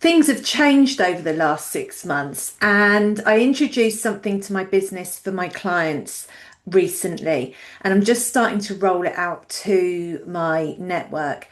things have changed over the last 6 months, and I introduced something to my business for my clients recently, and I'm just starting to roll it out to my network.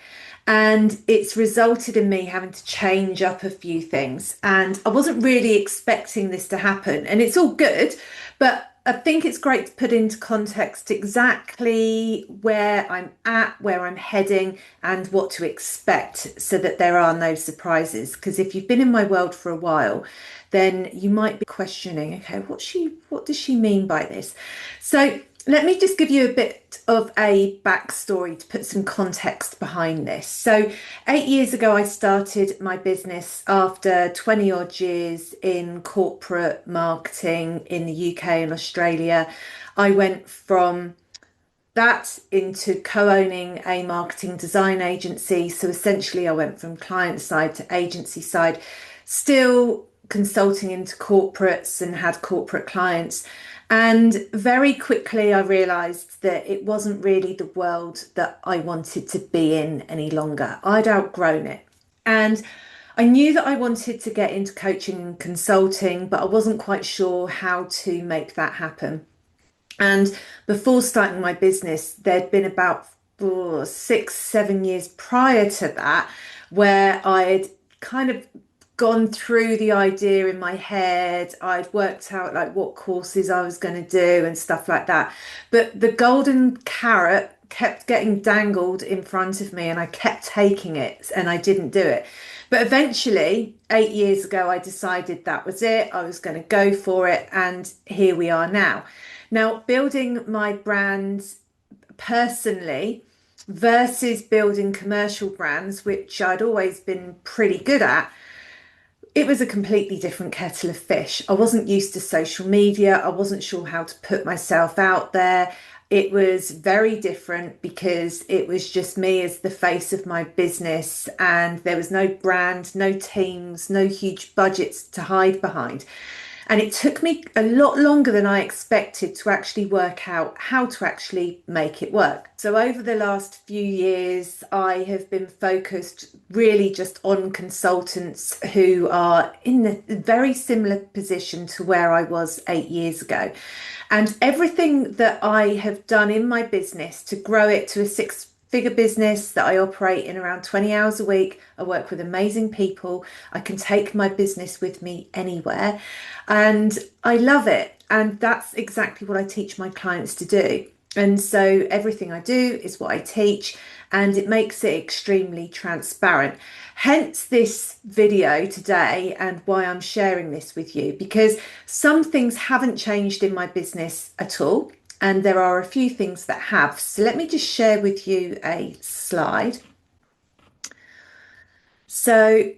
And it's resulted in me having to change up a few things. And I wasn't really expecting this to happen. And it's all good, but I think it's great to put into context exactly where I'm at, where I'm heading, and what to expect so that there are no surprises. Because if you've been in my world for a while, then you might be questioning, okay, what does she mean by this? So let me just give you a bit of a backstory to put some context behind this. So 8 years ago, I started my business after 20 odd years in corporate marketing in the UK and Australia. I went from that into co-owning a marketing design agency. So essentially, I went from client side to agency side, still consulting into corporates and had corporate clients. And very quickly, I realized that it wasn't really the world that I wanted to be in any longer. I'd outgrown it. And I knew that I wanted to get into coaching and consulting, but I wasn't quite sure how to make that happen. And before starting my business, there'd been about 6, 7 years prior to that where I'd kind of gone through the idea in my head. I'd worked out like what courses I was going to do and stuff like that. But the golden carrot kept getting dangled in front of me and I kept taking it and I didn't do it. But eventually, 8 years ago, I decided that was it. I was going to go for it. And here we are now. Now, building my brand personally versus building commercial brands, which I'd always been pretty good at, it was a completely different kettle of fish. I wasn't used to social media. I wasn't sure how to put myself out there. It was very different because it was just me as the face of my business, and there was no brand, no teams, no huge budgets to hide behind. And it took me a lot longer than I expected to actually work out how to actually make it work. So over the last few years, I have been focused really just on consultants who are in a very similar position to where I was 8 years ago. And everything that I have done in my business to grow it to a six-figure business that I operate in around 20 hours a week. I work with amazing people. I can take my business with me anywhere. And I love it. And that's exactly what I teach my clients to do. And so everything I do is what I teach, and it makes it extremely transparent. Hence this video today and why I'm sharing this with you, because some things haven't changed in my business at all. And there are a few things that have. So let me just share with you a slide. So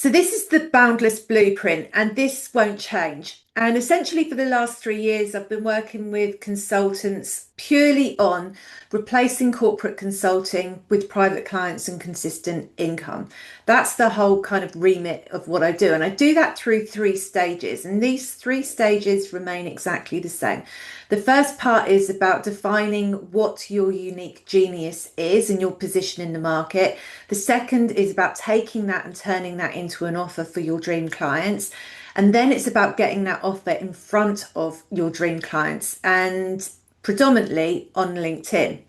this is the Boundless blueprint, and this won't change. And essentially for the last 3 years, I've been working with consultants purely on replacing corporate consulting with private clients and consistent income. That's the whole kind of remit of what I do. And I do that through 3 stages. And these 3 stages remain exactly the same. The first part is about defining what your unique genius is and your position in the market. The second is about taking that and turning that into an offer for your dream clients. And then it's about getting that offer in front of your dream clients, and predominantly on LinkedIn.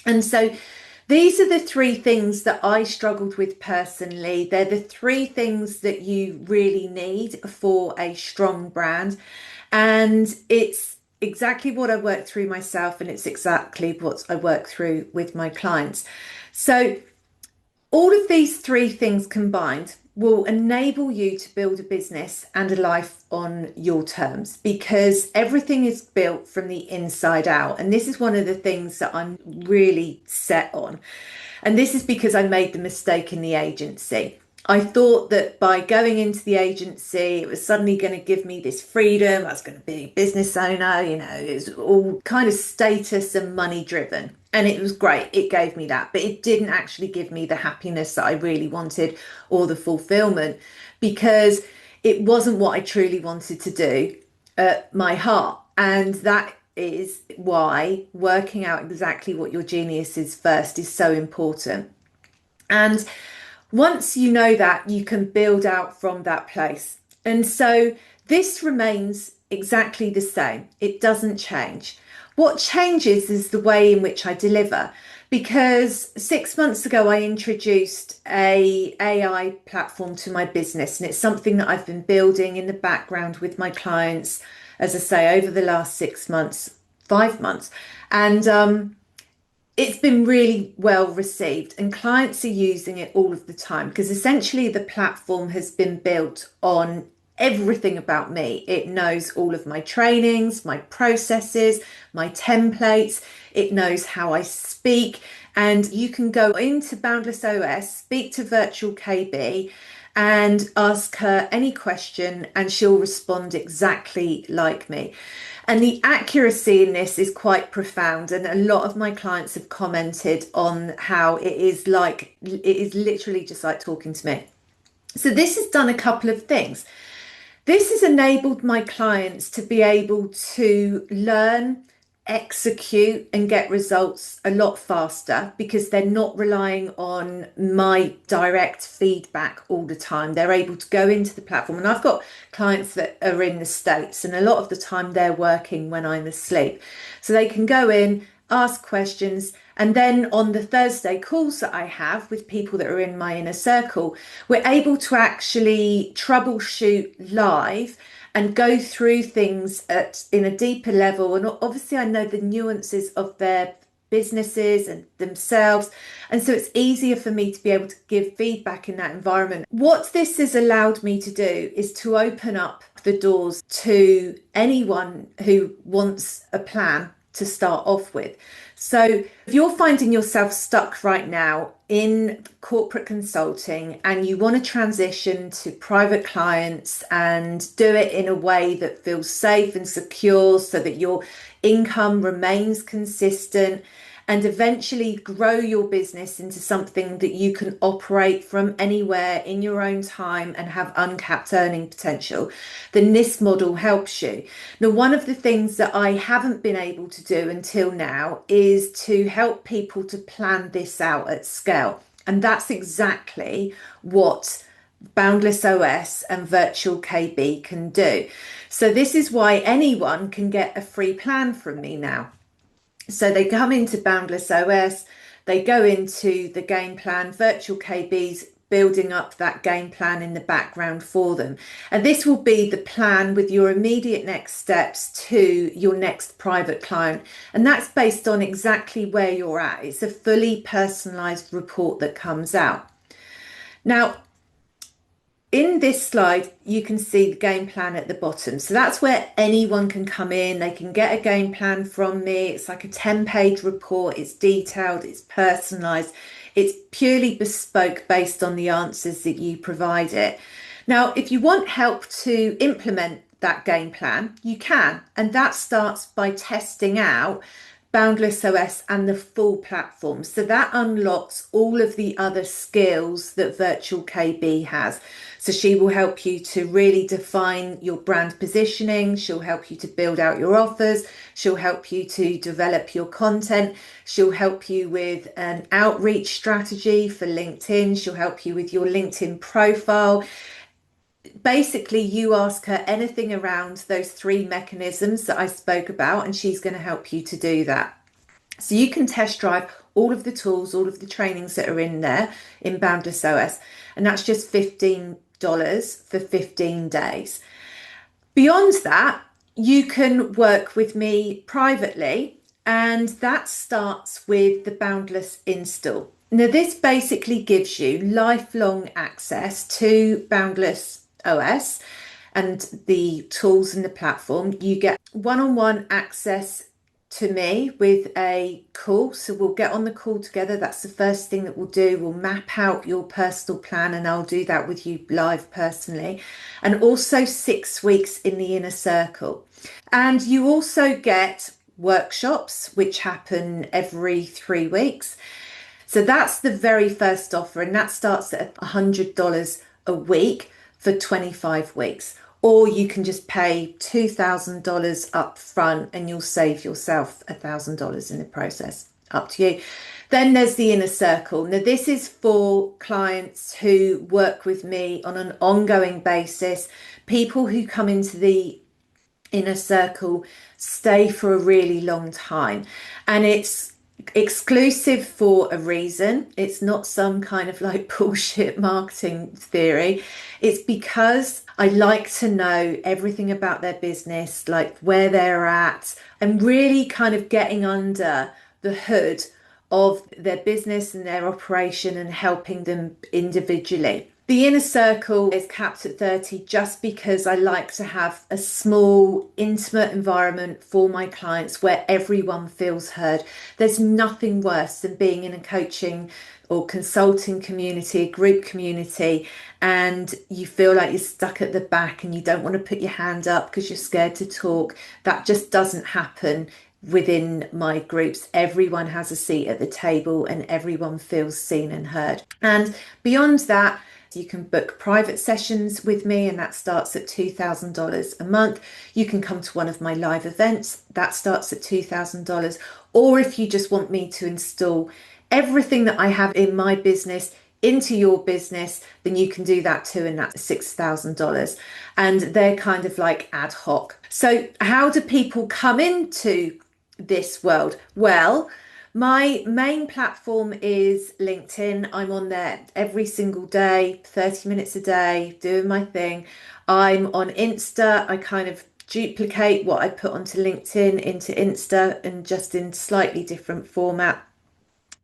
And so these are the 3 things that I struggled with personally. They're the 3 things that you really need for a strong brand. And it's exactly what I work through myself, and it's exactly what I work through with my clients. So all of these 3 things combined will enable you to build a business and a life on your terms, because everything is built from the inside out. And this is one of the things that I'm really set on. And this is because I made the mistake in the agency. I thought that by going into the agency, it was suddenly going to give me this freedom. I was going to be a business owner, it was all kind of status and money driven. And it was great. It gave me that, but it didn't actually give me the happiness that I really wanted or the fulfillment, because it wasn't what I truly wanted to do at my heart. And that is why working out exactly what your genius is first is so important. And Once you know that, you can build out from that place. And so this remains exactly the same. It doesn't change. What changes is the way in which I deliver. Because 6 months ago, I introduced a AI platform to my business, and it's something that I've been building in the background with my clients, as I say, over the last 6 months, 5 months. And it's been really well received, and clients are using it all of the time because essentially the platform has been built on everything about me. It knows all of my trainings, my processes, my templates. It knows how I speak, and you can go into BoundlessOS, speak to Virtual KB, and ask her any question, and she'll respond exactly like me. And the accuracy in this is quite profound. And a lot of my clients have commented on how it is literally just like talking to me. So this has done a couple of things. This has enabled my clients to be able to learn, execute, and get results a lot faster because they're not relying on my direct feedback all the time. They're able to go into the platform. And I've got clients that are in the States, and a lot of the time they're working when I'm asleep. So they can go in, ask questions. And then on the Thursday calls that I have with people that are in my inner circle, we're able to actually troubleshoot live and go through things in a deeper level. And obviously, I know the nuances of their businesses and themselves. And so it's easier for me to be able to give feedback in that environment. What this has allowed me to do is to open up the doors to anyone who wants a plan to start off with. So if you're finding yourself stuck right now in corporate consulting and you want to transition to private clients and do it in a way that feels safe and secure so that your income remains consistent and eventually grow your business into something that you can operate from anywhere in your own time and have uncapped earning potential, then this model helps you. Now, one of the things that I haven't been able to do until now is to help people to plan this out at scale. And that's exactly what BoundlessOS and Virtual KB can do. So this is why anyone can get a free plan from me now. So they come into BoundlessOS, they go into the game plan, Virtual KB's building up that game plan in the background for them. And this will be the plan with your immediate next steps to your next private client. And that's based on exactly where you're at. It's a fully personalized report that comes out. Now, in this slide, you can see the game plan at the bottom. So that's where anyone can come in. They can get a game plan from me. It's like a 10-page report. It's detailed, it's personalized. It's purely bespoke based on the answers that you provide it. Now, if you want help to implement that game plan, you can. And that starts by testing out BoundlessOS and the full platform. So that unlocks all of the other skills that Virtual KB has. So she will help you to really define your brand positioning. She'll help you to build out your offers. She'll help you to develop your content. She'll help you with an outreach strategy for LinkedIn. She'll help you with your LinkedIn profile. Basically, you ask her anything around those three mechanisms that I spoke about, and she's going to help you to do that. So you can test drive all of the tools, all of the trainings that are in there in BoundlessOS, and that's just $15 for 15 days. Beyond that, you can work with me privately, and that starts with the Boundless install. Now, this basically gives you lifelong access to BoundlessOS and the tools and the platform. You get one-on-one access to me with a call. So we'll get on the call together. That's the first thing that we'll do. We'll map out your personal plan, and I'll do that with you live personally. And also 6 weeks in the inner circle. And you also get workshops, which happen every 3 weeks. So that's the very first offer, and that starts at $100 a week for 25 weeks. Or you can just pay $2,000 up front and you'll save yourself $1,000 in the process. Up to you. Then there's the inner circle. Now, this is for clients who work with me on an ongoing basis, people who come into the inner circle stay for a really long time. And it's exclusive for a reason. It's not some kind of like bullshit marketing theory. It's because I like to know everything about their business, like where they're at, and really kind of getting under the hood of their business and their operation and helping them individually. The inner circle is capped at 30 just because I like to have a small, intimate environment for my clients where everyone feels heard. There's nothing worse than being in a coaching or consulting community, a group community, and you feel like you're stuck at the back and you don't want to put your hand up because you're scared to talk. That just doesn't happen within my groups. Everyone has a seat at the table and everyone feels seen and heard. And beyond that, you can book private sessions with me, and that starts at $2,000 a month. You can come to one of my live events, that starts at $2,000. Or if you just want me to install everything that I have in my business into your business, then you can do that too, and that's $6,000. And they're kind of like ad hoc. So how do people come into this world? Well, my main platform is LinkedIn. I'm on there every single day, 30 minutes a day, doing my thing. I'm on Insta. I kind of duplicate what I put onto LinkedIn into Insta and just in slightly different format.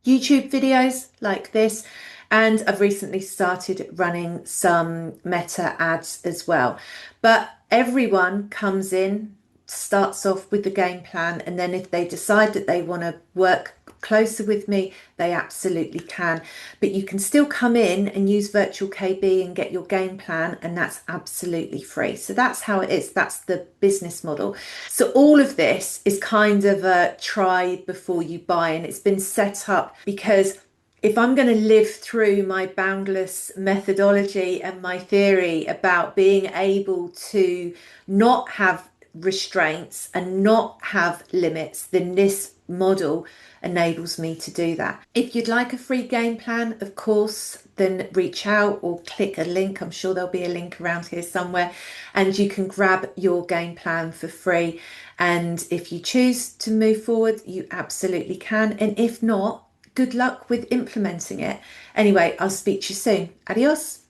YouTube videos like this. And I've recently started running some meta ads as well. But everyone comes in, starts off with the game plan, and then if they decide that they want to work closer with me, they absolutely can. But you can still come in and use virtual KB and get your game plan, and that's absolutely free. So that's how it is. That's the business model. So all of this is kind of a try before you buy, and it's been set up because if I'm going to live through my boundless methodology and my theory about being able to not have restraints and not have limits, then this model enables me to do that. If you'd like a free game plan, of course, then reach out or click a link. I'm sure there'll be a link around here somewhere, and you can grab your game plan for free. And if you choose to move forward, you absolutely can. And if not, good luck with implementing it. Anyway, I'll speak to you soon. Adios.